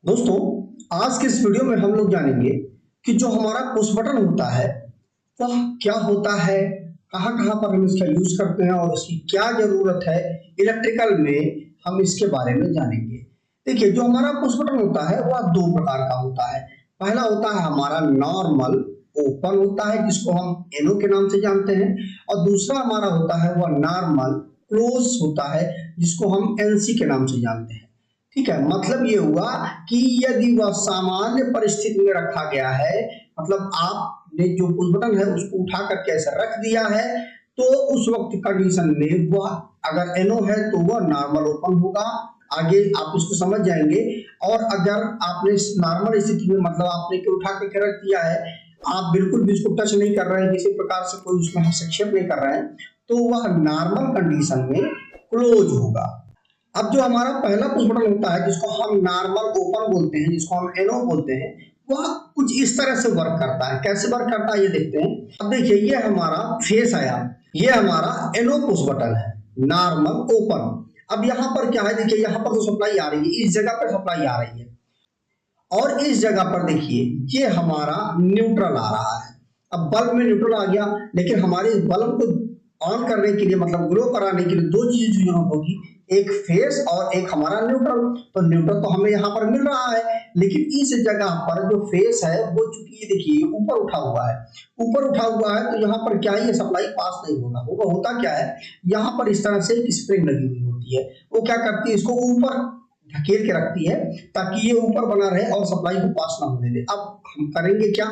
दोस्तों, आज के इस वीडियो में हम लोग जानेंगे कि जो हमारा पुश बटन होता है वह क्या होता है, कहाँ-कहाँ पर हम इसका यूज करते हैं और इसकी क्या जरूरत है इलेक्ट्रिकल में, हम इसके बारे में जानेंगे। देखिए, जो हमारा पुश बटन होता है वह दो प्रकार का होता है। पहला होता है हमारा नॉर्मल ओपन होता है जिसको हम एनो के नाम से जानते हैं, और दूसरा हमारा होता है वह नॉर्मल क्लोज होता है जिसको हम एनसी के नाम से जानते हैं। ठीक है, मतलब ये हुआ कि यदि वह सामान्य परिस्थिति में रखा गया है, मतलब आपने जो पुश बटन है उसको उठा करके ऐसा रख दिया है, तो उस वक्त कंडीशन में वह अगर एनो है तो वह नॉर्मल ओपन होगा। आगे आप इसको समझ जाएंगे। और अगर आपने नॉर्मल स्थिति में, मतलब आपने उठा करके रख दिया है, आप बिल्कुल भी उसको टच नहीं कर रहे हैं, किसी प्रकार से कोई उसमें हस्तक्षेप नहीं कर रहे हैं, तो वह नॉर्मल कंडीशन में क्लोज होगा। अब जो हमारा पहला पुश बटन होता है जिसको हम नॉर्मल ओपन बोलते हैं, जिसको हम एनो बोलते हैं, वह कुछ इस तरह से वर्क करता है। कैसे वर्क करता है ये देखते हैं। अब देखिए, ये हमारा फेस आया, ये हमारा एनो पुश बटन है, नॉर्मल ओपन। अब यहाँ पर क्या है, देखिए यहाँ पर तो सप्लाई आ रही है, इस जगह पर सप्लाई आ रही है, और इस जगह पर देखिए ये हमारा न्यूट्रल आ रहा है। अब बल्ब में न्यूट्रल आ गया, लेकिन हमारे इस बल्ब को ऑन करने के लिए, मतलब ग्लो कराने के लिए दो चीजें जरूरत होगी, एक फेस और एक हमारा न्यूट्रल। तो न्यूट्रल तो हमें यहाँ पर मिल रहा है, लेकिन इस जगह पर जो फेस है वो चूंकि ये देखिए ऊपर उठा हुआ है, ऊपर उठा हुआ है, तो यहाँ पर क्या है, ये सप्लाई पास नहीं होगा। होता क्या है, यहाँ पर इस तरह से एक स्प्रिंग लगी हुई होती है, वो क्या करती है, इसको ऊपर धकेल के रखती है ताकि ये ऊपर बना रहे और सप्लाई को पास ना होने दे। अब हम करेंगे क्या,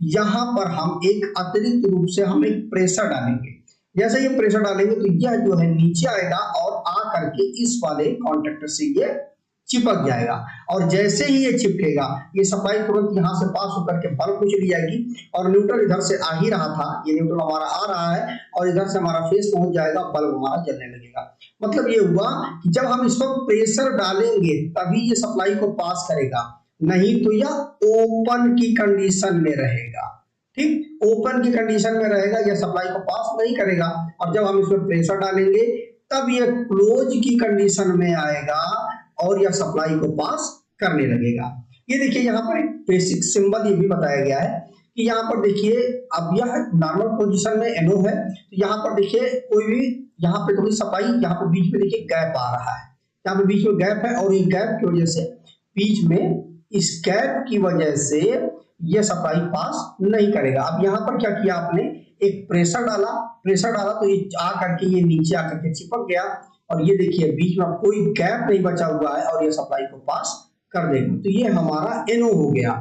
यहाँ पर हम एक अतिरिक्त रूप से हम एक प्रेशर डालेंगे। जैसे ये प्रेशर डालेंगे तो यह जो है नीचे आएगा और आ करके इस वाले कॉन्टेक्टर से ये चिपक जाएगा, और जैसे ही ये चिपकेगा ये सप्लाई तुरंत यहाँ से पास होकर के बल्ब को चली जाएगी, और न्यूट्रल इधर से आ ही रहा था, ये न्यूट्रल हमारा आ रहा है, और इधर से हमारा फेस पहुंच जाएगा, बल्ब हमारा जलने लगेगा। मतलब ये हुआ कि जब हम इस पर प्रेशर डालेंगे तभी ये सप्लाई को पास करेगा, नहीं तो यह ओपन की कंडीशन में रहेगा। ठीक, ओपन की कंडीशन में रहेगा, यह सप्लाई को पास नहीं करेगा, और जब हम इसमें प्रेशर डालेंगे तब यह क्लोज की कंडीशन में आएगा और यह सप्लाई को पास करने लगेगा। ये देखिए यहाँ पर एक बेसिक सिंबल ये भी बताया गया है कि यहाँ पर देखिए, अब यह नॉर्मल पोजीशन में एनो है, तो यहाँ पर देखिए कोई भी यहाँ पे थोड़ी सप्लाई, यहाँ पे बीच में देखिए गैप आ रहा है, यहाँ पे बीच में गैप है, और ये गैप की वजह से बीच में, इस गैप की वजह से ये सप्लाई पास नहीं करेगा। अब यहाँ पर क्या किया आपने, एक प्रेशर डाला तो ये आ करके ये नीचे आकर के चिपक गया, और ये देखिए बीच में कोई गैप नहीं बचा हुआ है और ये सप्लाई को पास कर देगा। तो ये हमारा एनो हो गया।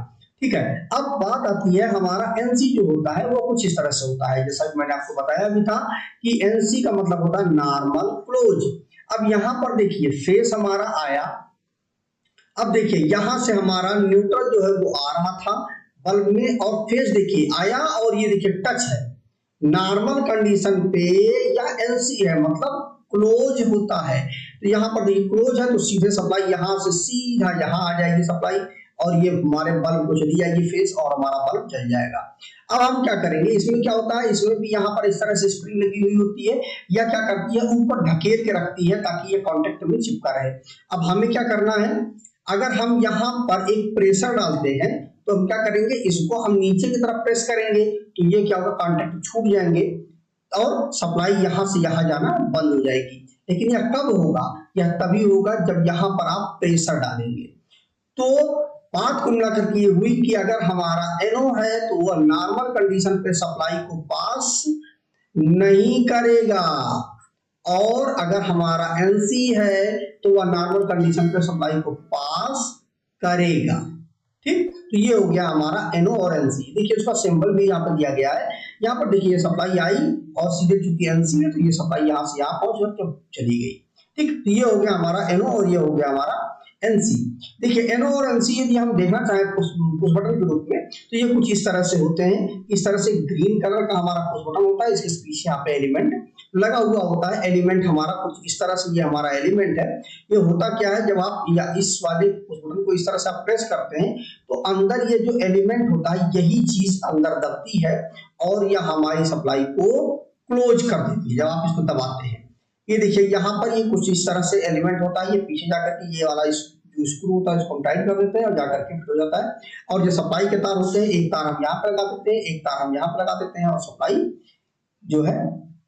ठीक है, अब बात आती है हमारा एनसी जो होता है वो कुछ इस तरह से होता है, जैसा कि मैंने आपको बताया भी था कि एनसी का मतलब होता है नॉर्मल क्लोज। अब यहाँ पर देखिए फेस हमारा आया, अब देखिए यहां से हमारा न्यूट्रल जो है वो आ रहा था बल्ब में, और फेस देखिए आया, और ये देखिए टच है नॉर्मल कंडीशन पे, या एनसी है मतलब क्लोज होता है। तो यहाँ पर देखिए क्लोज है तो सीधे सप्लाई यहाँ से सीधा यहाँ आ जाएगी सप्लाई, और ये हमारे बल्ब को चली जाएगी फेस, और हमारा बल्ब जल जाएगा। अब हम क्या करेंगे, इसमें क्या होता है, इसमें भी यहाँ पर इस तरह से स्प्रिंग लगी हुई होती है, या क्या करती है ऊपर ढकेल के रखती है ताकि ये कॉन्टेक्ट में चिपका रहे। अब हमें क्या करना है, अगर हम यहाँ पर एक प्रेशर डालते हैं तो हम क्या करेंगे, इसको हम नीचे की तरफ प्रेस करेंगे तो ये क्या होगा, कॉन्टेक्ट छूट जाएंगे और सप्लाई यहाँ से यहाँ जाना बंद हो जाएगी। लेकिन यह कब होगा, यह तभी होगा जब यहाँ पर आप प्रेशर डालेंगे। तो बात कुल मिलाकर के ये हुई कि अगर हमारा एनो है तो वह नॉर्मल कंडीशन पे सप्लाई को पास नहीं करेगा, और अगर हमारा एनसी है तो वह नॉर्मल कंडीशन पे सप्लाई को पास करेगा। ठीक, तो ये हो गया हमारा एनो और एनसी। देखिए उसका सिंबल भी यहाँ पर दिया गया है, यहाँ पर देखिए सप्लाई आई और सीधे चूंकि एनसी है तो ये सप्लाई यहाँ से यहाँ पहुंच कर चली गई। ठीक, तो ये हो गया हमारा एनो और ये हो गया हमारा एनसी। देखिए एनो और एनसी यदि हम देखना चाहें पुश बटन के रूप में तो ये कुछ इस तरह से होते हैं। इस तरह से ग्रीन कलर का हमारा पुश बटन होता है, इसके पीछे यहाँ पे एलिमेंट लगा हुआ होता है। एलिमेंट हमारा कुछ इस तरह से, ये हमारा एलिमेंट है। ये होता क्या है, जब आप या इस वाले पुश बटन को इस तरह से आप प्रेस करते हैं तो अंदर ये जो एलिमेंट होता है यही चीज अंदर दबती है और यह हमारी सप्लाई को क्लोज कर देती है जब आप इसको दबाते हैं। ये देखिए यहाँ पर ये कुछ इस तरह से एलिमेंट होता है, ये पीछे जाकर के ये वाला इस जो स्क्रू होता है इसको हम टाइट कर देते हैं और जाकर के फिट हो जाता है। और जो सप्लाई के तार होते हैं, एक तार हम यहाँ पे लगा देते हैं, एक तार हम यहाँ पे लगा देते हैं और सप्लाई जो है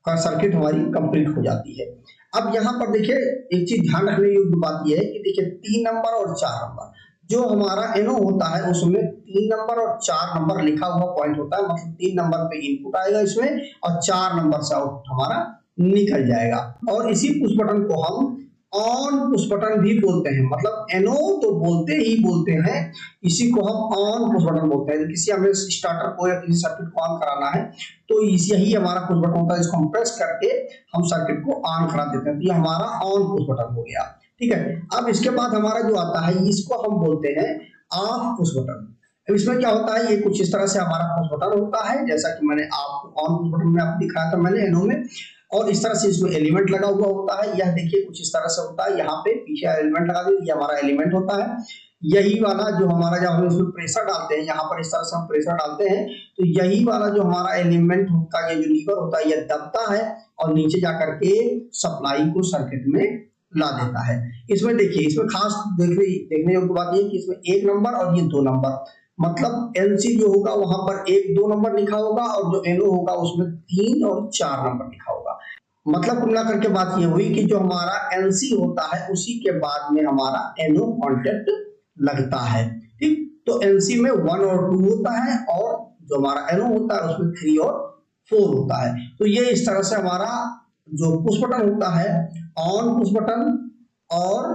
सर्किट हमारी कंप्लीट हो जाती है। अब यहाँ पर देखिए एक चीज ध्यान रखने योग्य बात यह है कि देखिए 3 नंबर और 4 नंबर जो हमारा एनो होता है उसमें 3 नंबर और 4 नंबर लिखा हुआ पॉइंट होता है, मतलब 3 नंबर पे इनपुट आएगा इसमें और 4 नंबर से आउटपुट हमारा निकल जाएगा। और इसी पुश बटन को हम ऑन पुश बटन भी बोलते हैं, मतलब एनो तो बोलते ही बोलते हैं, इसी को हम ऑन पुश बटन बोलते हैं। किसी हमें स्टार्टर को या किसी सर्किट को ऑन कराना है तो यही हमारा पुश बटन होता है, इसको हम प्रेस करके हम सर्किट को ऑन करा देते हैं, तो ये हमारा ऑन पुश बटन हो गया। ठीक है, अब इसके बाद हमारा जो आता है इसको हम बोलते हैं ऑफ पुश बटन। अब इसमें क्या होता है, ये कुछ इस तरह से हमारा पुश बटन होता है, जैसा कि मैंने आपको ऑन पुश बटन में आपको दिखाया था मैंने एनो में, और इस तरह से इसमें एलिमेंट लगा हुआ होता है। यह देखिए कुछ इस तरह से होता है, यहाँ पे पीछे एलिमेंट लगा दिया, ये हमारा एलिमेंट होता है। यही वाला जो हमारा, जब हम इसमें प्रेशर डालते हैं, यहाँ पर इस तरह से हम प्रेशर डालते हैं तो यही वाला जो हमारा एलिमेंट होता है, ये जो लीवर होता है, ये दबता है और नीचे जाकर के सप्लाई को सर्किट में ला देता है। इसमें देखिए, इसमें खास देखने योग्य बात ये कि इसमें 1 नंबर और ये 2 नंबर, मतलब एलसी जो होगा वहां पर 1-2 नंबर लिखा होगा और जो एनो होगा उसमें 3 और 4 नंबर लिखा होगा। मतलब कुल मिलाकर के बात ये हुई कि जो हमारा एलसी होता है उसी के बाद में हमारा एनो कॉन्टेक्ट लगता है। ठीक, तो एलसी में 1 और 2 होता है और जो हमारा एनो होता है उसमें 3 और 4 होता है। तो ये इस तरह से हमारा जो पुश बटन होता है, ऑन पुश बटन और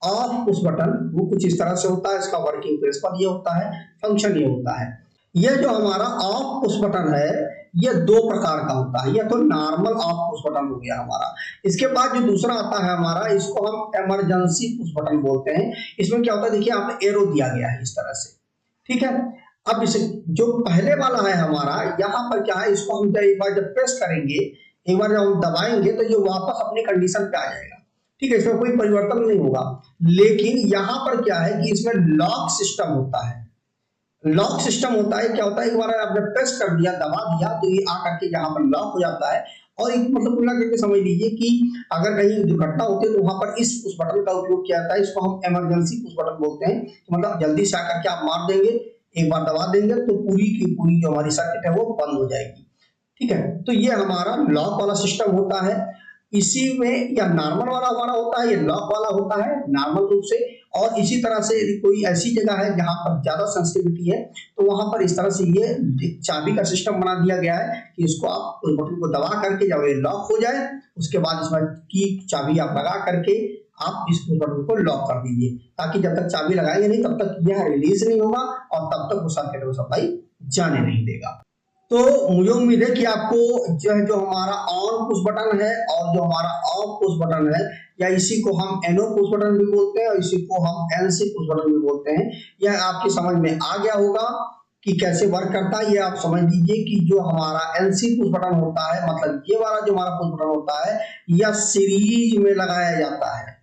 ऑफ पुश बटन, वो कुछ इस तरह से होता है। इसका वर्किंग प्रिंसिपल ये होता है, फंक्शन ये होता है। ये जो हमारा ऑफ पुश बटन है ये 2 प्रकार का होता है। ये तो नॉर्मल ऑफ पुश बटन हो गया हमारा। इसके बाद जो दूसरा आता है हमारा, इसको हम इमरजेंसी पुश बटन बोलते हैं। इसमें क्या होता है, देखिए यहाँ पे एरो दिया गया है इस तरह से। ठीक है, अब इसे जो पहले वाला है हमारा, यहाँ पर क्या है, इसको हम एक बार जब प्रेस करेंगे, एक बार जब हम दबाएंगे तो ये वापस अपनी कंडीशन पे आ जाएगा। ठीक है, इसमें कोई परिवर्तन नहीं होगा। लेकिन यहाँ पर क्या है कि इसमें लॉक सिस्टम होता है। लॉक सिस्टम होता है, क्या होता है, एक बार आपने प्रेस कर दिया, दबा दिया तो ये आकर के यहाँ पर लॉक हो जाता है। और एक मतलब तुलना करके समझ लीजिए कि अगर कहीं दुर्घटना होती है तो वहां पर इस पुश बटन का उपयोग किया जाता है। इसको हम इमरजेंसी पुश बटन बोलते हैं। तो मतलब जल्दी से आकर के आप मार देंगे, एक बार दबा देंगे तो पूरी की पूरी जो हमारी सर्किट है वो बंद हो जाएगी। ठीक है, तो ये हमारा लॉक वाला सिस्टम होता है। इसी में या नॉर्मल वाला हमारा होता है, ये लॉक वाला होता है नॉर्मल रूप से। और इसी तरह से यदि कोई ऐसी जगह है जहां पर ज्यादा सेंसिटिविटी है तो वहां पर इस तरह से ये चाबी का सिस्टम बना दिया गया है कि इसको आप उस बटन को दबा करके जब ये लॉक हो जाए उसके बाद इसमें की चाबी आप लगा करके आप इस बटन को लॉक कर दीजिए, ताकि जब तक चाबी लगाएंगे नहीं तब तक यह रिलीज नहीं होगा और तब तक वो सर्किट को सप्लाई जाने नहीं देगा। तो मुझे उम्मीद है कि आपको जो हमारा ऑन पुश बटन है और जो हमारा ऑफ पुश बटन है, या इसी को हम एनो पुश बटन भी बोलते हैं और इसी को हम एलसी पुश बटन भी बोलते हैं, यह आपकी समझ में आ गया होगा कि कैसे वर्क करता है। ये आप समझ लीजिए कि जो हमारा एलसी पुश बटन होता है, मतलब ये वाला जो हमारा पुश बटन होता है, यह सीरीज में लगाया जाता है।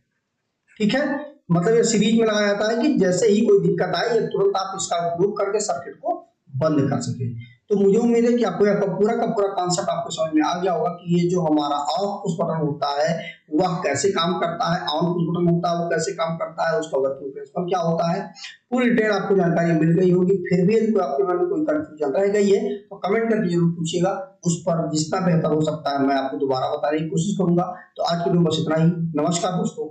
ठीक है, मतलब ये सीरीज में लगाया जाता है कि जैसे ही कोई दिक्कत आए ये तुरंत आप इसका उपयोग करके सर्किट को बंद कर सके। तो मुझे उम्मीद है कि आपको पूरा का पूरा कॉन्सेप्ट आपको समझ में आ गया होगा कि ये जो हमारा ऑफ पुश बटन होता है वह कैसे काम करता है, ऑन पुश बटन होता है वो कैसे काम करता है, उसका वर्किंग प्रिंसिपल क्या होता है। पूरी डिटेल आपको जानकारी मिल गई होगी। फिर भी यदि आपके मन में कोई कंफ्यूजन रह गई है तो कमेंट करके जरूर पूछिएगा, उस पर जितना बेहतर हो सकता है मैं आपको दोबारा बताने की कोशिश करूंगा। तो आज की वीडियो बस इतना ही। नमस्कार दोस्तों।